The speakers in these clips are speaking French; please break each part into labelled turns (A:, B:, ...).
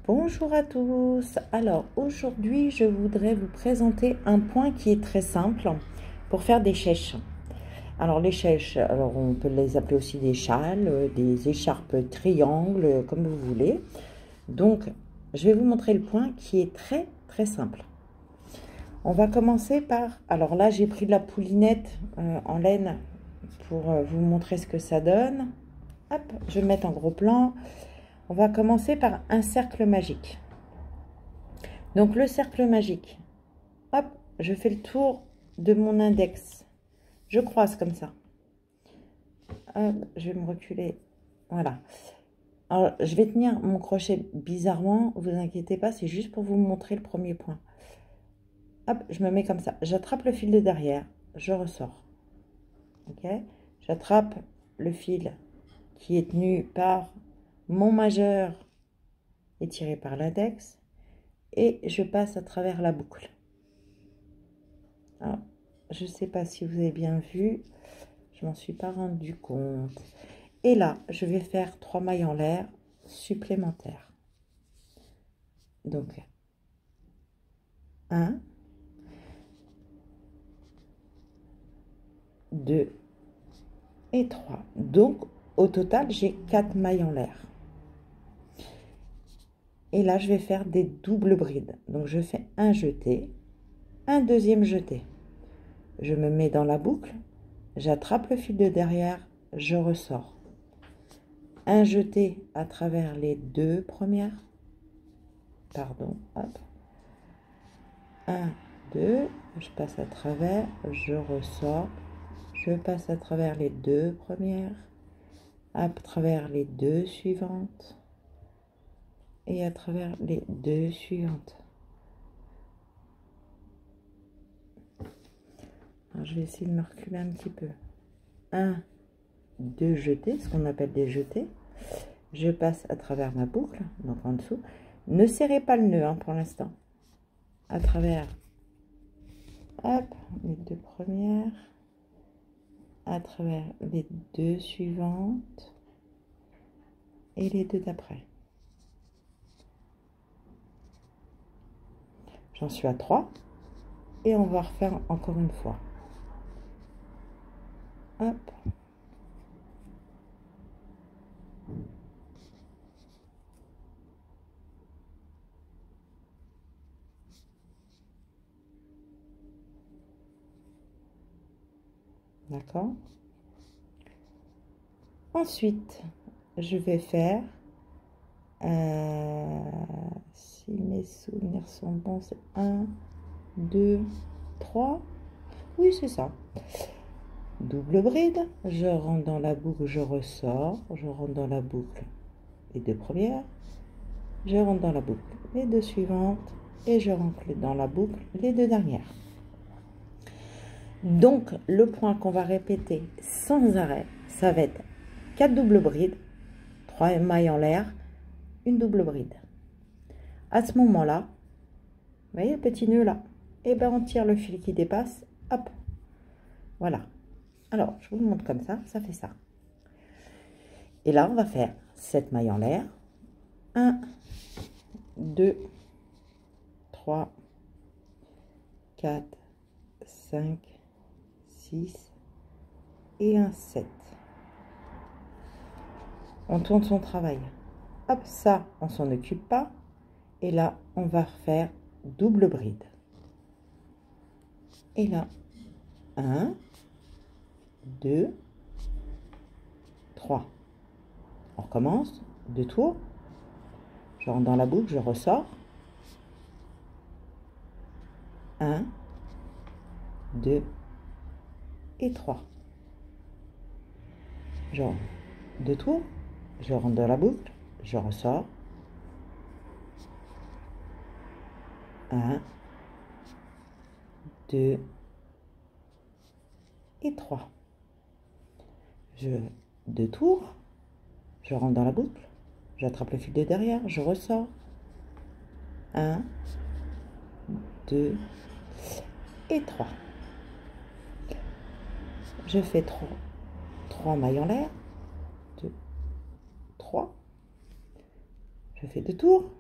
A: Bonjour à tous. Alors aujourd'hui je voudrais vous présenter un point qui est très simple pour faire des chèches. Alors les chèches, alors on peut les appeler aussi des châles, des écharpes triangles, comme vous voulez. Donc je vais vous montrer le point qui est très simple. On va commencer par, alors là j'ai pris de la poulinette en laine pour vous montrer ce que ça donne. Hop, je vais mettre en gros plan. On va commencer par un cercle magique. Donc le cercle magique, hop, je fais le tour de mon index. Je croise comme ça. Hop, je vais me reculer. Voilà. Alors, je vais tenir mon crochet bizarrement. Vous inquiétez pas, c'est juste pour vous montrer le premier point. Hop, je me mets comme ça. J'attrape le fil de derrière. Je ressors. Ok. J'attrape le fil qui est tenu par mon majeur et tiré par l'index. Et je passe à travers la boucle. Alors, je ne sais pas si vous avez bien vu, je m'en suis pas rendu compte. Et là, je vais faire 3 mailles en l'air supplémentaires. Donc, 1, 2 et 3. Donc, au total, j'ai 4 mailles en l'air. Et là, je vais faire des doubles brides. Donc, je fais un jeté, un deuxième jeté. Je me mets dans la boucle, j'attrape le fil de derrière, je ressors. Un jeté à travers les deux premières. Pardon, hop. 1, 2, je passe à travers, je ressors. Je passe à travers les deux premières, à travers les deux suivantes et à travers les deux suivantes. Alors, je vais essayer de me reculer un petit peu. 1, 2 jetés, ce qu'on appelle des jetés. Je passe à travers ma boucle, donc en dessous. Ne serrez pas le nœud hein, pour l'instant. À travers, hop, les deux premières, à travers les deux suivantes et les deux d'après. J'en suis à 3 et on va refaire encore une fois. Hop. D'accord. Ensuite, je vais faire, si mes souvenirs sont bons, c'est 1, 2, 3. Oui, c'est ça. Double bride, je rentre dans la boucle, je ressors, je rentre dans la boucle les deux premières, je rentre dans la boucle les deux suivantes et je rentre dans la boucle les deux dernières. Donc, le point qu'on va répéter sans arrêt, ça va être 4 doubles brides, 3 mailles en l'air, une double bride. À ce moment-là, vous voyez le petit nœud là, et bien on tire le fil qui dépasse, hop, voilà. Alors, je vous le montre comme ça fait ça. Et là, on va faire 7 mailles en l'air. 1, 2, 3, 4, 5, 6 et un 7. On tourne son travail. Hop, ça, on s'en occupe pas. Et là, on va refaire double bride. Et là, 1, 2, 3. On recommence, 2 tours. Je rentre dans la boucle, je ressors. 1, 2 et 3. Je rentre 2 tours, je rentre dans la boucle, je ressors. 1, 2 et 3. 2 tours, je rentre dans la boucle, j'attrape le fil de derrière, je ressors. 1, 2 et 3. Je fais 3 mailles en l'air, 2, 3. Je fais 2 tours,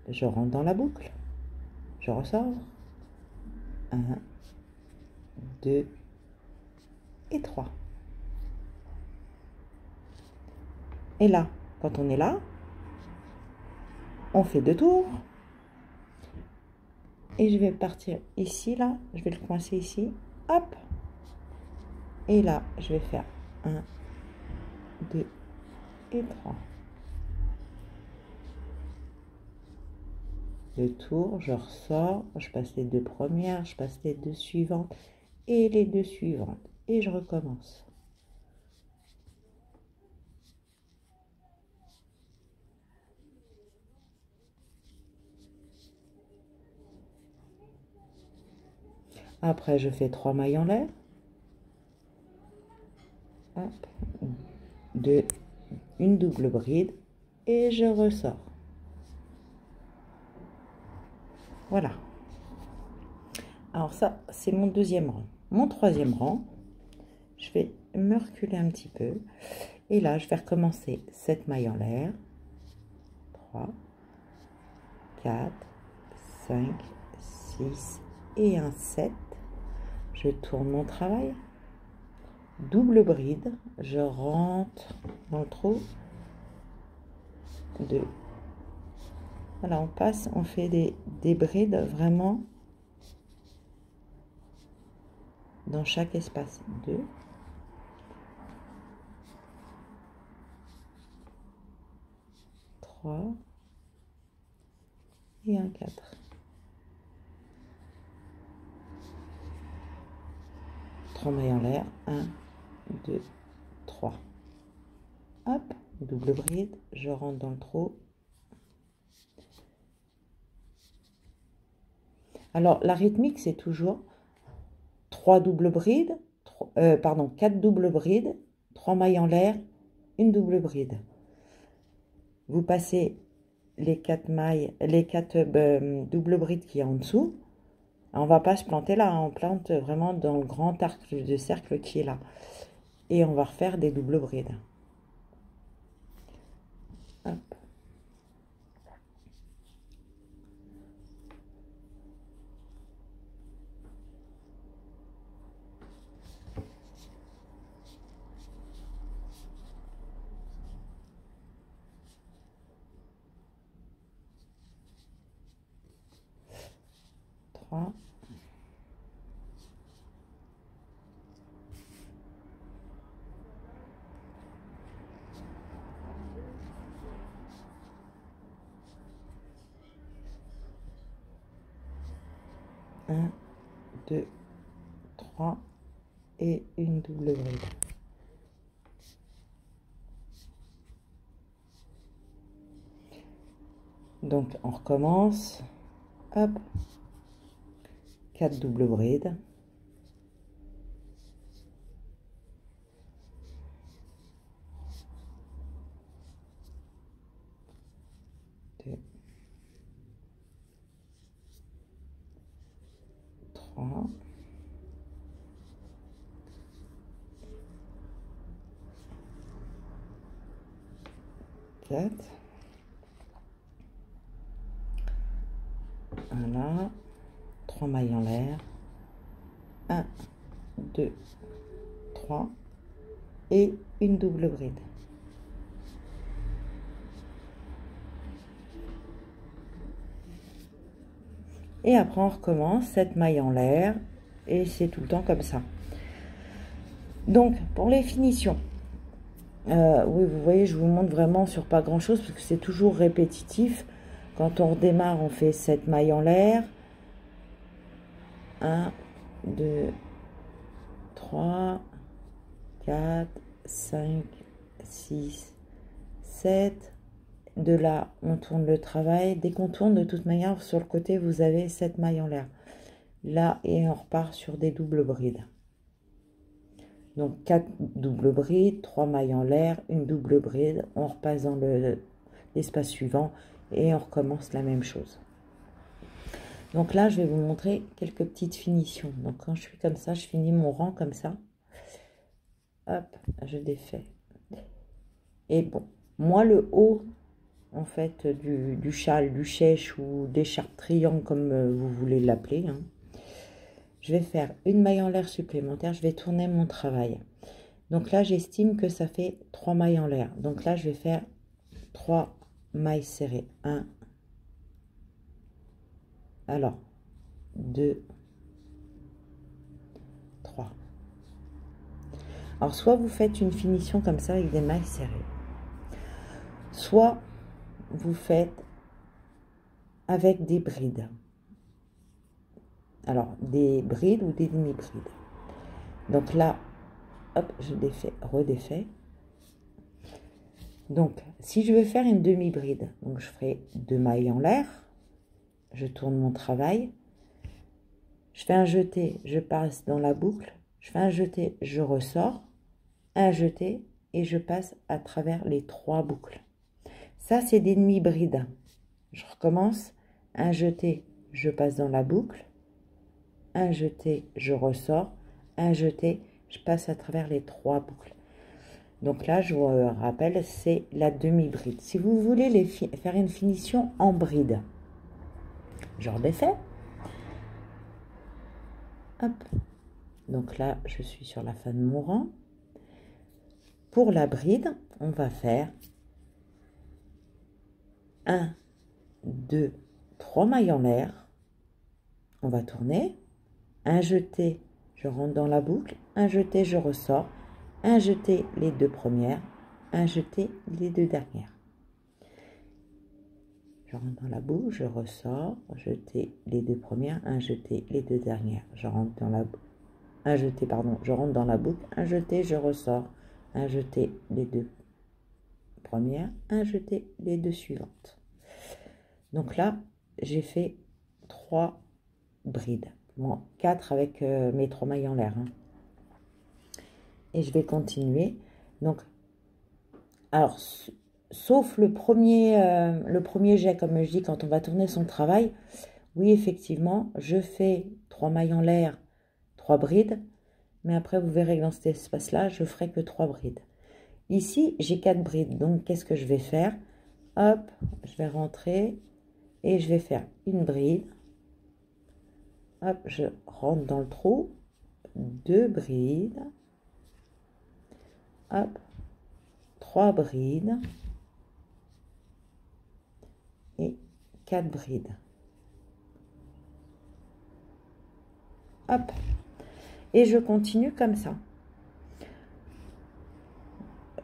A: je rentre dans la boucle, je ressors, 1, 2 et 3. Et là, quand on est là, on fait 2 tours. Et je vais partir ici, là, je vais le coincer ici, hop. Et là, je vais faire 1, 2 et 3. Le tour, je ressors, je passe les 2 premières, je passe les 2 suivantes et les 2 suivantes. Et je recommence. Après, je fais 3 mailles en l'air. Hop, une double bride et je ressors. Voilà. Alors ça, c'est mon deuxième rang. Mon troisième rang, je vais me reculer un petit peu. Et là, je vais recommencer 7 mailles en l'air. 3, 4, 5, 6 et un 7. Je tourne mon travail. Double bride, je rentre dans le trou. 2. Voilà, on passe, on fait des brides vraiment dans chaque espace. 2. 3 et un 4. 3 mailles en l'air, 1, 2, 3. Hop, double bride, je rentre dans le trou. Alors, la rythmique, c'est toujours 3 doubles brides, 4 doubles brides, 3 mailles en l'air, une double bride. Vous passez les 4 mailles, les 4 doubles brides qui est en dessous. On va pas se planter là, on plante vraiment dans le grand arc de cercle qui est là. Et on va refaire des doubles brides. Hop. Trois. 1, 2, 3 et une double bride. Donc on recommence. Hop. 4 doubles brides. 2, 3. 4. Voilà. 3 mailles en l'air. 1, 2, 3 et une double bride. Et après on recommence 7 mailles en l'air et c'est tout le temps comme ça. Donc pour les finitions, oui vous voyez je vous montre vraiment sur pas grand chose parce que c'est toujours répétitif. Quand on redémarre on fait 7 mailles en l'air, 1, 2, 3, 4, 5, 6, 7. De là, on tourne le travail. Dès qu'on tourne, de toute manière, sur le côté, vous avez 7 mailles en l'air. Là, et on repart sur des doubles brides. Donc, 4 doubles brides, 3 mailles en l'air, une double bride. On repasse dans l'espace suivant et on recommence la même chose. Donc là, je vais vous montrer quelques petites finitions. Donc, quand je suis comme ça, je finis mon rang comme ça. Hop, je défais. Et bon, moi, le haut en fait du châle, du chèche ou d'écharpe triangle comme vous voulez l'appeler, hein. Je vais faire une maille en l'air supplémentaire, je vais tourner mon travail. Donc là, j'estime que ça fait 3 mailles en l'air. Donc là, je vais faire 3 mailles serrées. 1, alors 2, 3. Alors, soit vous faites une finition comme ça avec des mailles serrées, soit vous faites avec des brides. Alors, des brides ou des demi-brides. Donc là, hop, je défais, redéfais. Donc, si je veux faire une demi-bride, donc je ferai 2 mailles en l'air, je tourne mon travail, je fais un jeté, je passe dans la boucle, je fais un jeté, je ressors, un jeté et je passe à travers les 3 boucles. Ça, c'est des demi-brides. Je recommence, un jeté, je passe dans la boucle, un jeté, je ressors, un jeté, je passe à travers les 3 boucles. Donc là, je vous rappelle, c'est la demi-bride. Si vous voulez faire une finition en bride, je redéfais. Hop. Donc là, je suis sur la fin de mon rang. Pour la bride, on va faire 1, 2, 3 mailles en l'air. On va tourner. Un jeté, je rentre dans la boucle. Un jeté, je ressors. Un jeté, les 2 premières. Un jeté, les 2 dernières. Je rentre dans la boucle, je ressors. Jeté, les 2 premières. Un jeté, les 2 dernières. Je rentre dans la boucle. Un jeté, pardon. Je rentre dans la boucle. Un jeté, je ressors. Un jeté, les 2 premières. Un jeté, les 2 suivantes. Donc là, j'ai fait 3 brides. Bon, 4 avec mes 3 mailles en l'air, hein. Et je vais continuer. Donc, alors, sauf le premier jet, comme je dis, quand on va tourner son travail, oui, effectivement, je fais 3 mailles en l'air, 3 brides, mais après, vous verrez que dans cet espace-là, je ferai que 3 brides. Ici, j'ai 4 brides, donc qu'est-ce que je vais faire? Hop, je vais rentrer et je vais faire une bride. Hop, je rentre dans le trou, 2 brides. Hop, 3 brides et 4 brides. Hop, et je continue comme ça.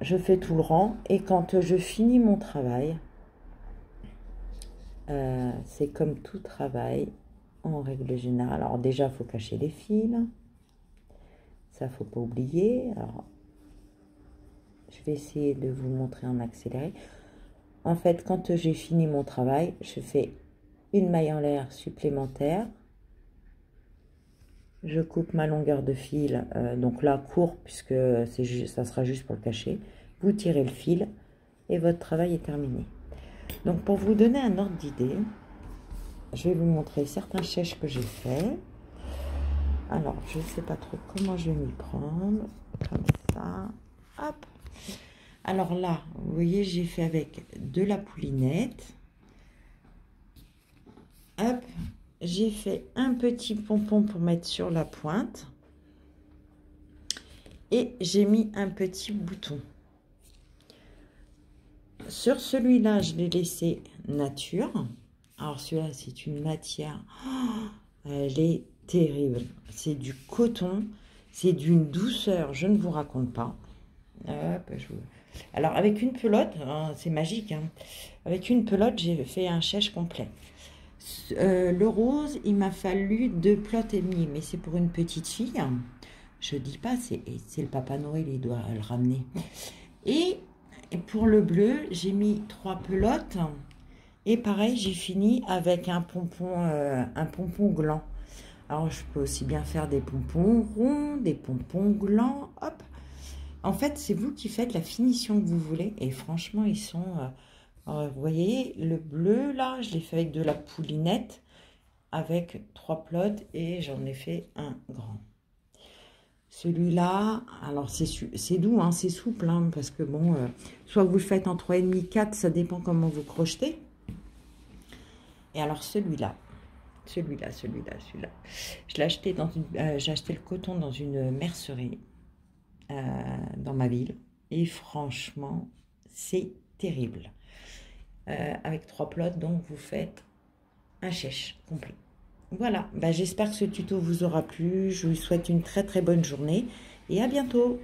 A: Je fais tout le rang et quand je finis mon travail, c'est comme tout travail en règle générale. Alors déjà, il faut cacher les fils. Ça, faut pas oublier. Alors, je vais essayer de vous montrer en accéléré. En fait, quand j'ai fini mon travail, je fais une maille en l'air supplémentaire. Je coupe ma longueur de fil, donc là, court, puisque ça sera juste pour le cacher. Vous tirez le fil et votre travail est terminé. Donc, pour vous donner un ordre d'idée, je vais vous montrer certains chèches que j'ai fait. Alors, je ne sais pas trop comment je vais m'y prendre. Comme ça. Hop. Alors là, vous voyez, j'ai fait avec de la poulinette. Hop. J'ai fait un petit pompon pour mettre sur la pointe. Et j'ai mis un petit bouton. Sur celui-là, je l'ai laissé nature. Alors celui-là, c'est une matière. Oh, elle est terrible. C'est du coton. C'est d'une douceur, je ne vous raconte pas. Hop, alors avec une pelote, hein, c'est magique. Hein. Avec une pelote, j'ai fait un chèche complet. Le rose, il m'a fallu 2 pelotes et demie, mais c'est pour une petite fille. Je dis pas, c'est le Papa Noël, il doit le ramener. Et pour le bleu, j'ai mis 3 pelotes. Et pareil, j'ai fini avec un pompon gland. Alors, je peux aussi bien faire des pompons ronds, des pompons glands. Hop. En fait, c'est vous qui faites la finition que vous voulez. Et franchement, ils sont... vous voyez, le bleu, là, je l'ai fait avec de la poulinette, avec 3 pelotes, et j'en ai fait un grand. Celui-là, alors c'est doux, hein, c'est souple, hein, parce que bon, soit vous le faites en 3,5, 4, ça dépend comment vous crochetez. Et alors celui-là, celui-là. Je l'ai acheté j'ai acheté le coton dans une mercerie dans ma ville. Et franchement, c'est terrible. Avec 3 plots, donc vous faites un chèche complet. Voilà, bah, j'espère que ce tuto vous aura plu. Je vous souhaite une très très bonne journée et à bientôt.